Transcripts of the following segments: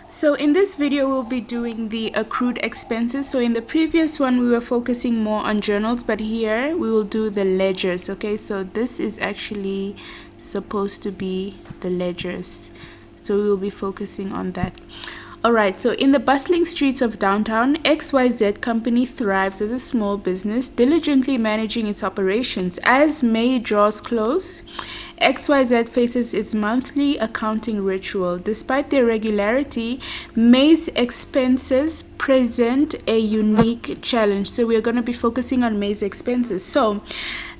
So in this video, we'll be doing the accrued expenses. So in the previous one, we were focusing more on journals, but here we will do the ledgers. Okay, so this is actually supposed to be the ledgers. So we will be focusing on that. Alright, so in the bustling streets of downtown, XYZ company thrives as a small business, diligently managing its operations. As May draws close, XYZ faces its monthly accounting ritual. Despite their regularity, May's expenses present a unique challenge. So we're going to be focusing on May's expenses. So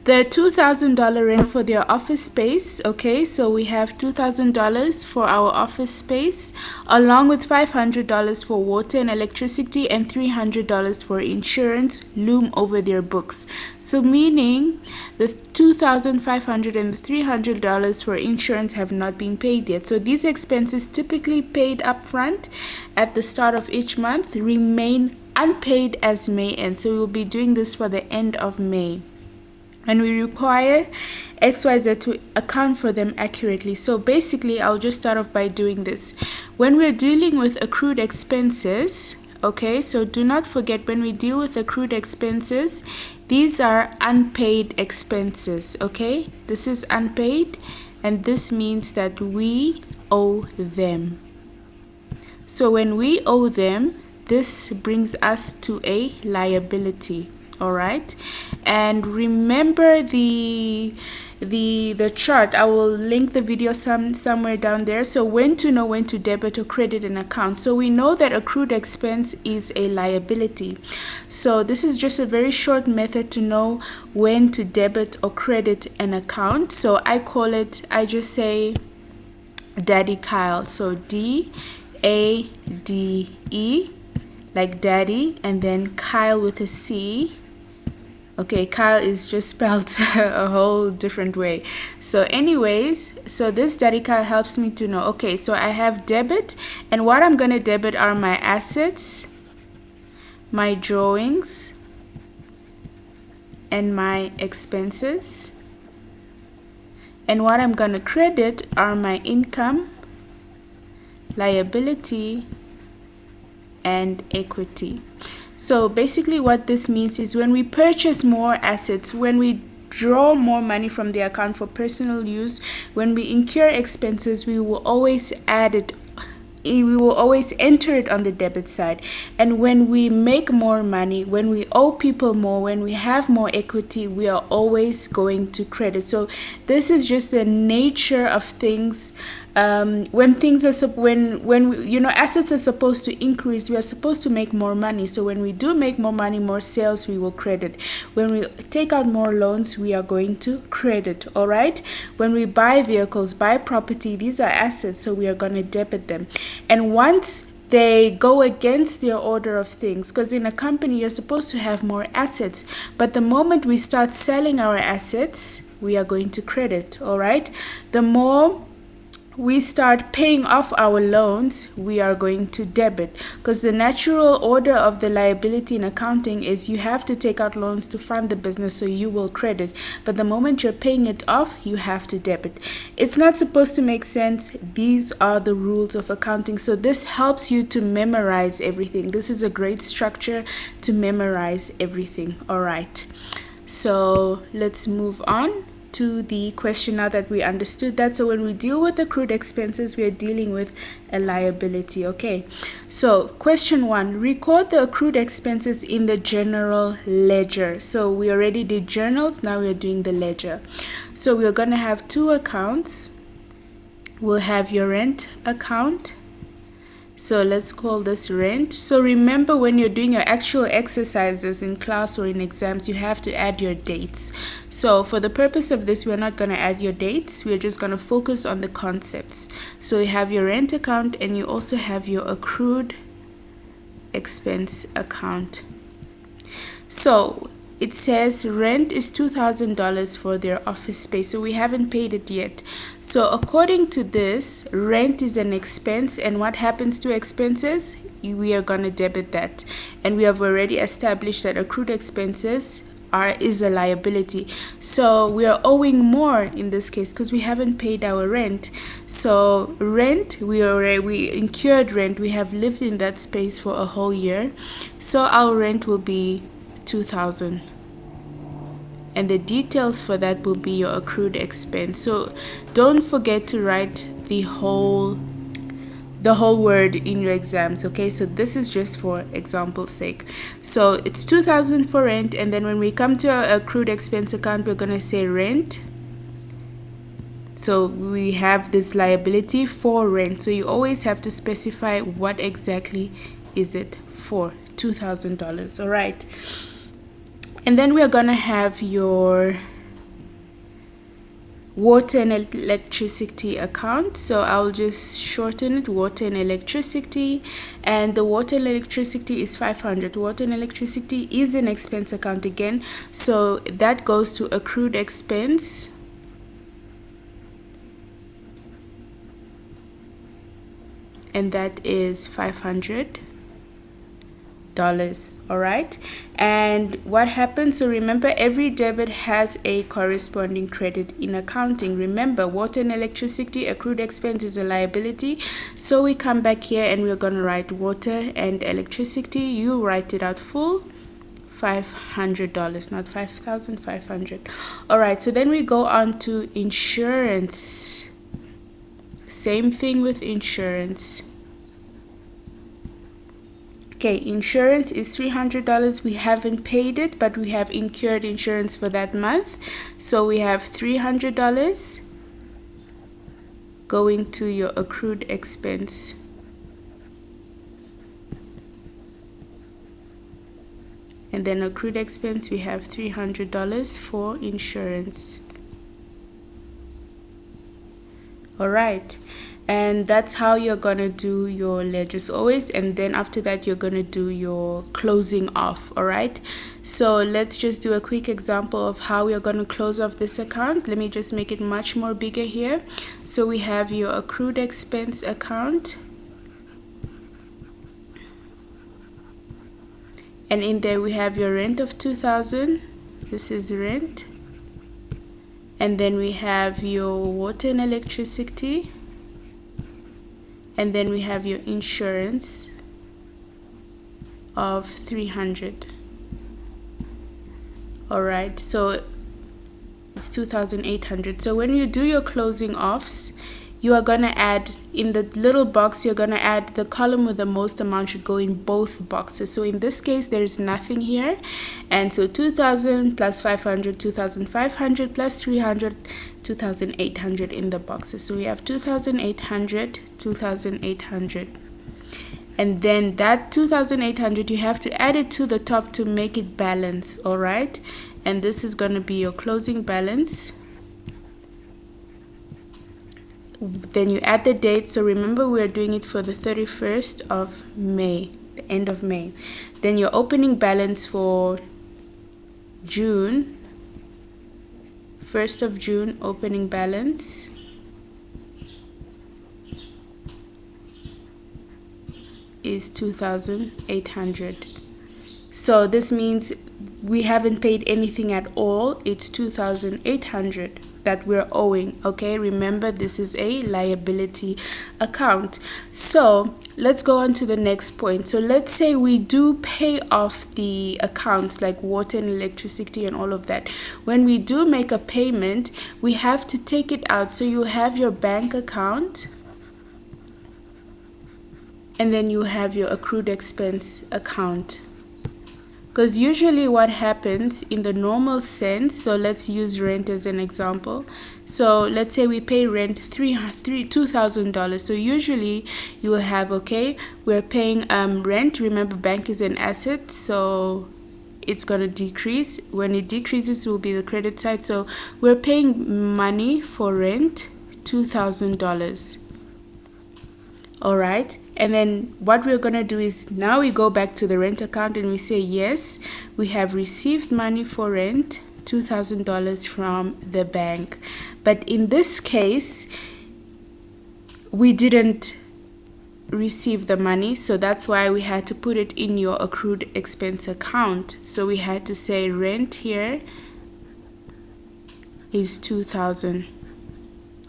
the $2,000 rent for their office space, okay, so we have $2,000 for our office space, along with $500 for water and electricity and $300 for insurance, loom over their books. So meaning the $2,500 and the $300 for insurance have not been paid yet. So these expenses, typically paid upfront at the start of each month, remain unpaid as May ends. So we'll be doing this for the end of May. And we require XYZ to account for them accurately. So basically, I'll just start off by doing this. When we're dealing with accrued expenses, okay, so do not forget, when we deal with accrued expenses, these are unpaid expenses, okay? This is unpaid, and this means that we owe them. So when we owe them, this brings us to a liability. All right, and remember the chart. I will link the video somewhere down there. So when to know when to debit or credit an account. So we know that accrued expense is a liability. So this is just a very short method to know when to debit or credit an account. So I just say Daddy Kyle. So D-A-D-E, like daddy, and then Kyle with a C. Okay, Kyle is just spelled a whole different way. So anyways, so this Daddy Kyle helps me to know, okay, so I have debit, and what I'm going to debit are my assets, my drawings, and my expenses. And what I'm going to credit are my income, liability, and equity. So basically what this means is when we purchase more assets, when we draw more money from the account for personal use, when we incur expenses, we will always enter it on the debit side. And when we make more money, when we owe people more, when we have more equity, we are always going to credit. So this is just the nature of things. When assets are supposed to increase, we are supposed to make more money. So when we do make more money, more sales, we will credit. When we take out more loans, we are going to credit. All right. When we buy vehicles, buy property, these are assets, so we are going to debit them. And once they go against their order of things, because in a company you're supposed to have more assets, but the moment we start selling our assets, we are going to credit. All right. The more we start paying off our loans, we are going to debit, because the natural order of the liability in accounting is you have to take out loans to fund the business, so you will credit. But the moment you're paying it off, you have to debit. It's not supposed to make sense. These are the rules of accounting. So this helps you to memorize everything. This is a great structure to memorize everything. All right. So let's move on to the question now that we understood that. So when we deal with accrued expenses, we are dealing with a liability. Okay, so question 1, record the accrued expenses in the general ledger. So we already did journals, now we are doing the ledger. So we're going to have two accounts. We'll have your rent account. So let's call this rent. So remember, when you're doing your actual exercises in class or in exams, you have to add your dates. So for the purpose of this, we're not going to add your dates. We're just going to focus on the concepts. So you have your rent account, and you also have your accrued expense account. So it says rent is $2,000 for their office space, so we haven't paid it yet. So according to this, rent is an expense, and what happens to expenses? We are going to debit that. And we have already established that accrued expenses is a liability. So we are owing more in this case because we haven't paid our rent. So rent, we incurred rent. We have lived in that space for a whole year. So our rent will be $2,000. And the details for that will be your accrued expense. So don't forget to write the whole word in your exams, okay? So this is just for example's sake. So it's $2,000 for rent, and then when we come to our accrued expense account, we're gonna say rent. So we have this liability for rent. So you always have to specify what exactly is it for. $2,000. All right. And then we're gonna have your water and electricity account. So I'll just shorten it, water and electricity. And the water and electricity is $500. Water and electricity is an expense account again. So that goes to accrued expense. And that is $500. All right. And what happens, so remember, every debit has a corresponding credit in accounting. Remember, water and electricity, accrued expense is a liability. So we come back here and we're going to write water and electricity. You write it out full, $500, not $5,000, $500. All right. So then we go on to insurance. Same thing with insurance. Okay, insurance is $300. We haven't paid it, but we have incurred insurance for that month. So we have $300 going to your accrued expense. And then accrued expense, we have $300 for insurance. All right. And that's how you're gonna do your ledgers always, and then after that you're gonna do your closing off. All right, so let's just do a quick example of how we're gonna close off this account. Let me just make it much more bigger here. So we have your accrued expense account, and in there we have your rent of $2,000. This is rent. And then we have your water and electricity. And then we have your insurance of $300. All right, so it's $2,800. So when you do your closing offs, you are gonna add in the little box, you're gonna add the column with the most amount should go in both boxes. So in this case, there's nothing here. And so 2,000 plus 500, 2,500 plus 300, 2,800 in the boxes. So we have 2,800, 2,800. And then that 2,800, you have to add it to the top to make it balance. All right. And this is going to be your closing balance. Then you add the date. So remember, we're doing it for the 31st of May, the end of May. Then your opening balance for June, 1st of June, opening balance is 2,800. So this means we haven't paid anything at all. It's 2,800 that we're owing. Okay, remember, this is a liability account. So let's go on to the next point. So let's say we do pay off the accounts like water and electricity and all of that. When we do make a payment, we have to take it out. So you have your bank account, and then you have your accrued expense account. Because usually what happens in the normal sense, so let's use rent as an example. So let's say we pay rent $2,000. So usually you will have, okay, we're paying rent. Remember, bank is an asset, so it's going to decrease. When it decreases, it will be the credit side. So we're paying money for rent, $2,000. All right, and then what we're gonna do is now we go back to the rent account and we say, yes, we have received money for rent, $2,000 from the bank. But in this case, we didn't receive the money, so that's why we had to put it in your accrued expense account. So we had to say rent here is 2,000.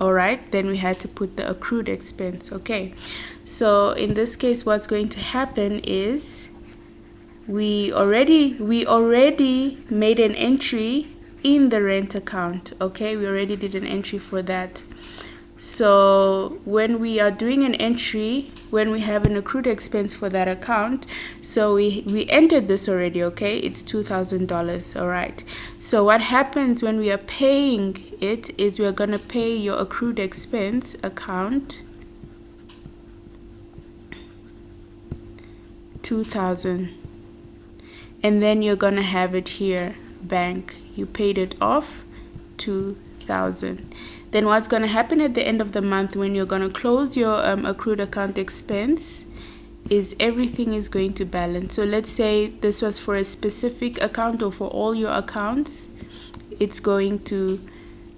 all right, then we had to put the accrued expense. Okay, so in this case what's going to happen is we already made an entry in the rent account. Okay, we already did an entry for that. So when we are doing an entry, when we have an accrued expense for that account, so we entered this already. Okay, it's $2,000. all right, so what happens when we are paying it is we're gonna pay your accrued expense account 2,000, and then you're gonna have it here, bank, you paid it off 2,000. Then what's going to happen at the end of the month when you're going to close your accrued account expense is everything is going to balance. So let's say this was for a specific account or for all your accounts, it's going to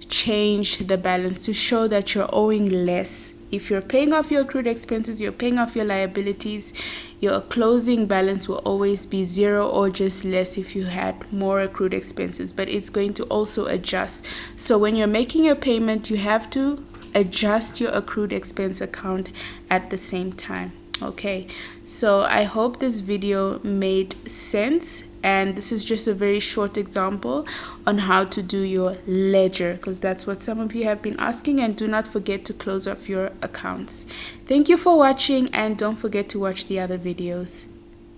change the balance to show that you're owing less. If you're paying off your accrued expenses, you're paying off your liabilities, your closing balance will always be zero or just less if you had more accrued expenses, but it's going to also adjust. So when you're making your payment, you have to adjust your accrued expense account at the same time. Okay, so I hope this video made sense, and this is just a very short example on how to do your ledger, because that's what some of you have been asking. And do not forget to close off your accounts. Thank you for watching, and don't forget to watch the other videos.